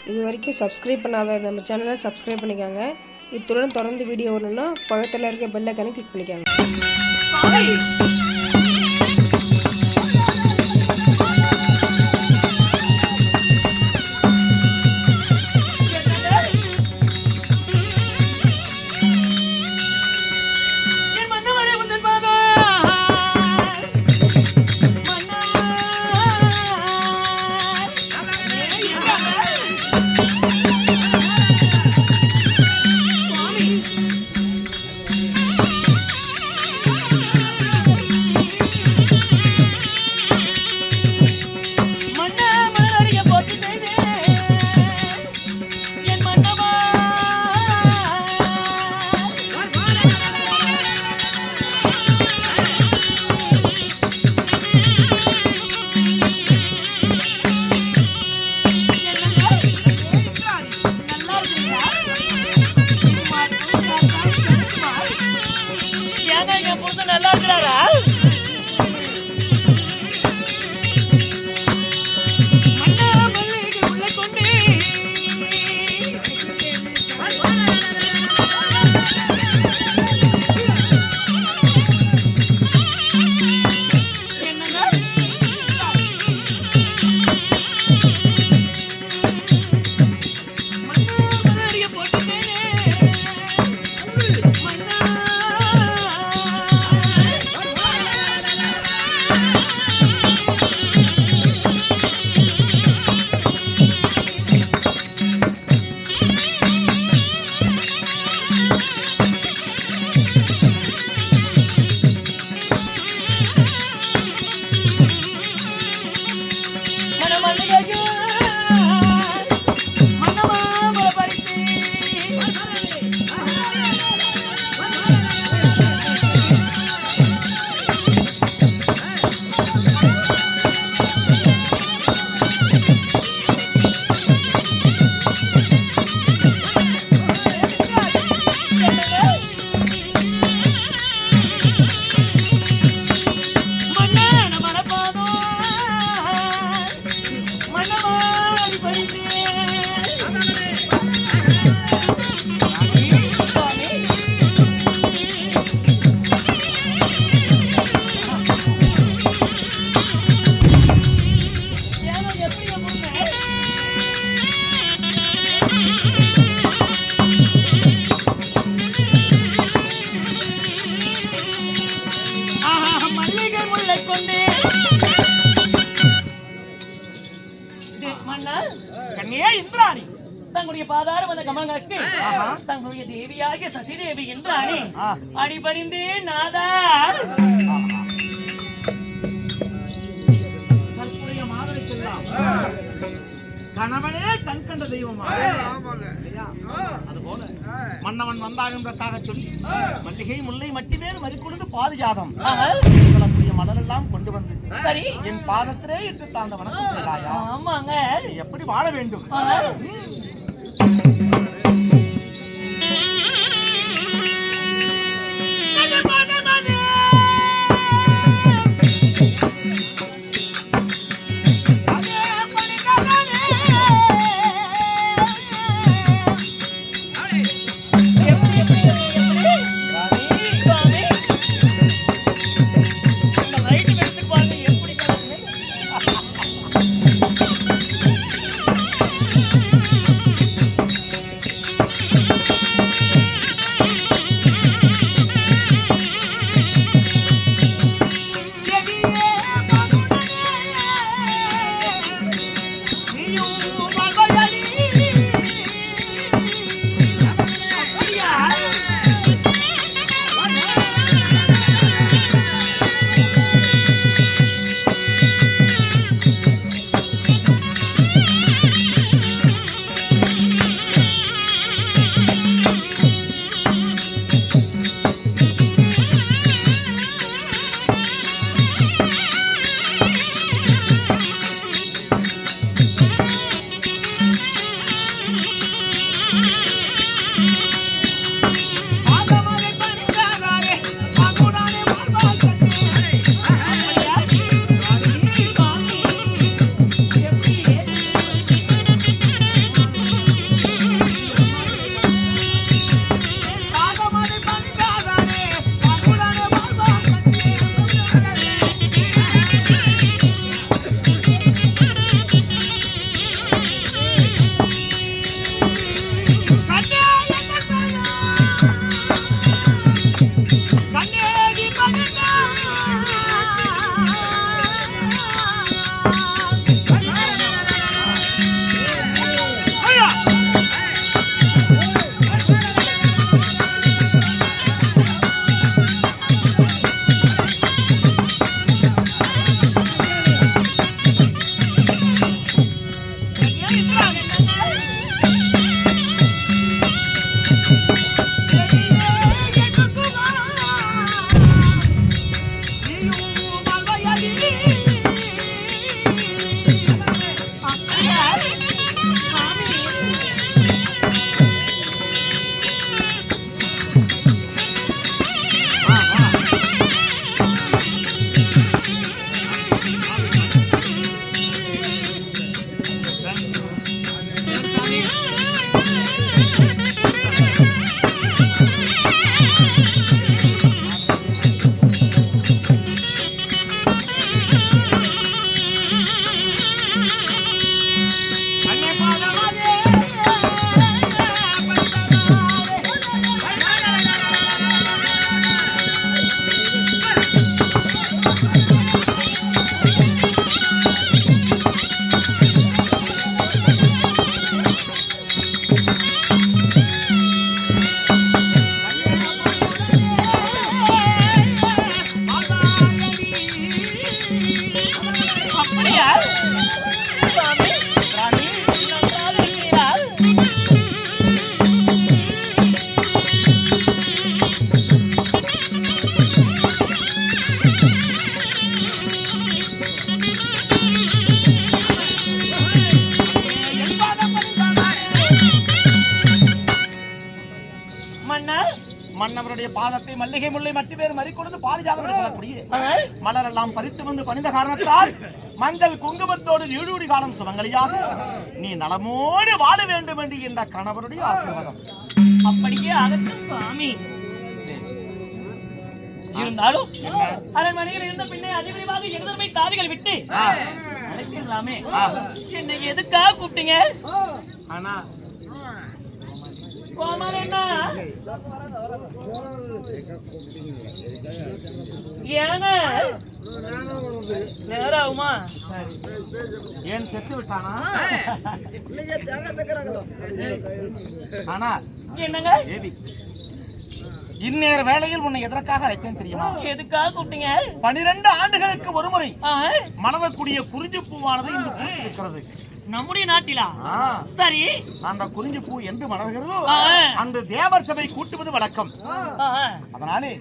இது வரைக்கும் சப்ஸ்கிரைப் பண்ணாத நம்ம சேனலை சப்ஸ்கிரைப் பண்ணிக்கோங்க. இத்துடன் தொடர்ந்து வீடியோ வரணும்னா பக்கத்தில் இருக்க பெல் ஐகானை கிளிக் பண்ணிக்கோங்க. தங்களுடைய பாதார வந்த கமலங்களுக்கு தங்களுடைய தேவியாகிய சசிதேவி என்றானே அடிபணிந்தே நாதா கணவனே கண் கண்ட தெய்வமா அதுபோல மன்னவன் வந்தான் என்பதற்காக சொல்லி மல்லிகை முல்லை மட்டுமே மறிக்கொழுந்து பாதுஜாதம் மலர் எல்லாம் கொண்டு வந்து சரி என் பாதத்திலே இட்டு தாழ்ந்த வணக்கம் செய்தாயா? ஆமாங்க. எப்படி வாழ வேண்டும்? மன்னவருடைய பாதத்தை மல்லிகை முல்லை மட்டி பேர் மறிக்கொண்டு பாரிஜாதம் என்று சொல்லக்கூடிய மலரெல்லாம் பறித்து வந்து பணிந்த காரணத்தால் மஞ்சள் குங்குமத்தோடு நீடூடி காலம் சுமங்கலியாக நீ நலமோடு வாழ வேண்டும் என்று இந்த கணவருடைய ஆசீர்வாதம். அப்படியே ஆகட்டும் சுவாமி. இருந்தாலும் அரண்மனையில் இருந்த பின்னே அதிவிரைவாக எதிர்மை தாதிகள் விட்டு அழைக்கலாமே. என்னை எதுக்காக கூப்பிட்டீங்க? ஆனா நேராகுமா? ஏன் செத்து விட்டானா? ஆனா என்னங்க இந்நேர வேளையில் உன்னை எதற்காக அழைத்தேன் தெரியுமா? எதுக்காக கூப்பிட்டீங்க? 12 ஆண்டுகளுக்கு ஒரு முறை மலரக்கூடிய குறிஞ்சி பூவானது இங்கு இருக்கிறது நம்முடைய நாட்டிலா? சரி. அந்த குறிஞ்சி பூ என்று மலர்கிறதோ அந்த தேவர் சபை கூட்டுவது வழக்கம். அதனாலே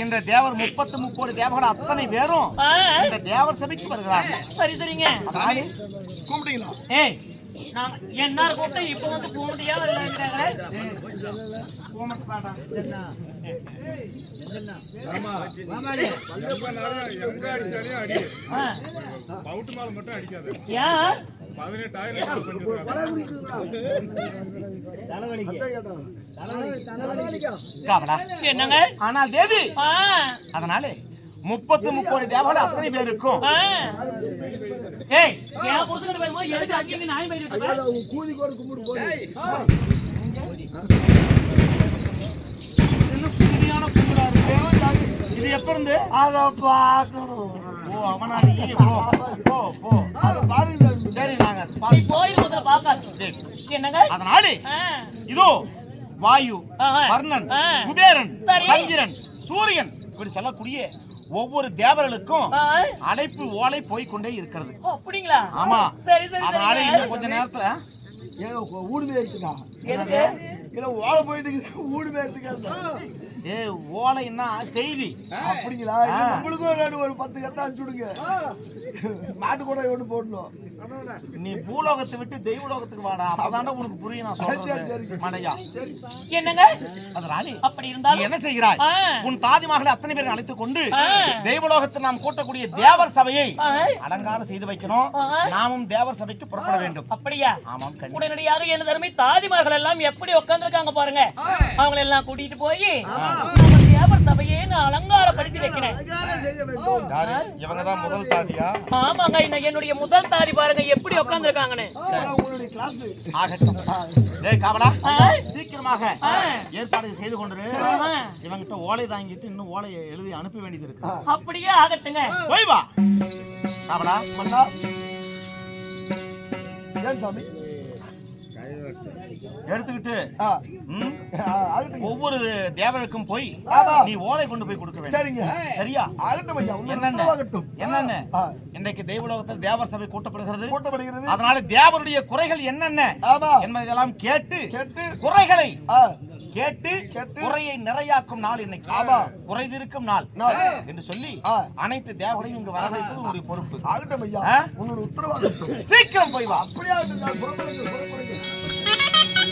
இந்த தேவர் 33 கோடி தேவர்கள் அத்தனை பேரும் இந்த தேவர் சபைக்கு வருகிறார்கள். சரி சரிங்க. கூப்பிட்டீங்களா? ஏய் என்ன கூப்பிட்டு இப்ப வந்து கூப்பிட்டியா இல்லைங்கிறாங்க? என்னங்க? ஆனால் தேவி அதனாலே 33 கோடி தேவர்கள் அத்தனை பேருக்கும் இது எப்ப இருந்து அத பாக்கணும். ஓ அவனா நீ போ போ அது பாருங்க. சரி நாங்க போய் முதல்ல பாக்காது. என்னங்க? அதனாலே இதோ வாயு, வர்ணன், குபேரன், சந்திரன், சூரியன் இப்படி சொல்லக்கூடிய ஒவ்வொரு தேவர்களுக்கும் அழைப்பு ஓலை போய்கொண்டே இருக்கிறது. அப்படிங்களா? ஆமா. சரி சரி. அதனால இன்னும் கொஞ்ச நேரத்துல ஊடுமே இருக்குதா? எதுக்கு? இல்ல ஓலை போயிட்டு ஊடுமே எடுத்துக்க. ஓலைன்னா செய்தி. அப்படிங்களா? நம்மளுக்கும் ஒரு 10 கத்தை அனுப்பிச்சுடுங்க. மாட்டு கூட ஒண்ணு போடணும். நீ பூலோகத்தை விட்டு தெய்வலோகத்துக்கு வாடா, அப்பதானே உனக்கு புரியும் நான் சொல்றது. மனையா என்னங்க? அதனால அப்படி இருந்தாலும் என்ன செய்கிறாய்? உன் தாதி மகளை அத்தனை பேரை அழைத்துக் கொண்டு தெய்வலோகத்தில் நாம் கூட்டக்கூடிய தேவர் சபையை அலங்காரம் செய்து வைக்கணும். நாமும் தேவர் சபைக்கு புறப்பட வேண்டும். அப்படியா? ஆமாம். உடனடியாக என்ன தருமை தாதிமார்கள் எல்லாம் எப்படி உட்கார்ந்துருக்காங்க பாருங்க. அவங்களை எல்லாம் கூட்டிட்டு போய் தேவர் சபையை அலங்காரப்படுத்தி வைக்கிறேன். இவங்கதான் முதல் தாதியா? ஆமாங்க. என்னுடைய முதல் தாதி பாருங்க எப்படி உட்கார்ந்துருக்காங்கன்னு. சீக்கிரமாக ஏற்பாடு செய்து கொண்டு இவங்கிட்ட ஓலை தாங்கிட்டு இன்னும் ஓலையை எழுதி அனுப்ப வேண்டியது இருக்கு. அப்படியே ஆகட்டுங்க. போய் வா. ஏன் சாமி எடுத்துக்கிட்டு ஆ, ம், ஆகட்டும் ஒவ்வொரு தேவருக்கும் போய் ஆமா. நீ ஓலை கொண்டு போய் கொடுக்க வேண்டும். சரிங்க சரியா? ஆகட்டும் ஐயா உங்க என்னென்ன உத்தரவாகட்டும் என்னென்ன ஆ, இன்றைக்கு தேவலோகத்தில் தேவர் சபை கூட்டப்படுகிறது. கூட்டப்படுகிறது அதனால தேவருடைய குறைகள் என்னென்ன ஆமா என்பதெல்லாம் கேட்டு கேட்டு குறைகளை ஆ, கேட்டு கேட்டு குறையை நிறையாக்கும் நாள் இன்னைக்கு. ஆமா. குறைதிருக்கும் நாள் நாள். என்று சொல்லி ஆ. அனைத்து தேவர்களையும் இங்கு வரவைப்பது உங்களுடைய பொறுப்பு. ஆகட்டும் ஐயா ஆ? உன்னோட உத்தரவாகட்டும் சீக்கிரம் போய் வா. அப்படியே ஆகட்டும் நான் புறப்படுங்க புறப்படுங்க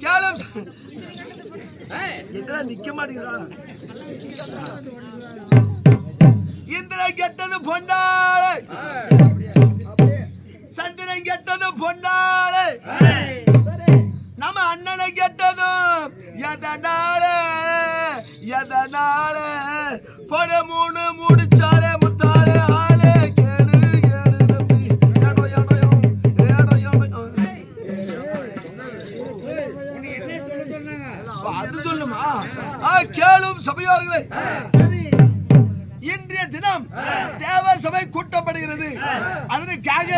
கேளம் எங்கடா நிக்க மாட்டேங்கிறா இந்திரன் கெட்டது பொண்டாளே சந்திரன் கெட்டது பொண்டாளே நம்ம அண்ணனை கெட்டதும் எதனாலே எதனாலே பொட மூணு முடிச்சாலே முத்தாலே ஆளே கேளு கேளு தம்பி ஏடோ ஏடோ ஏடோ ஏடோ அது சொல்லுமா கேளும் சபையோர்களே இன்றைய தினம் தேவ சபை கூட்டப்படுகிறது. அதற்காக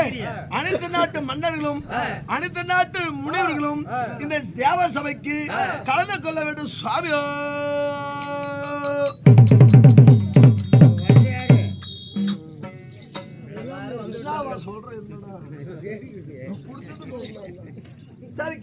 அனைத்து நாட்டு மன்னர்களும் அனைத்து நாட்டு முனிவர்களும் இந்த தேவ சபைக்கு கலந்து கொள்ள வேண்டும். சுவாமியோ சொல்றேன் சரி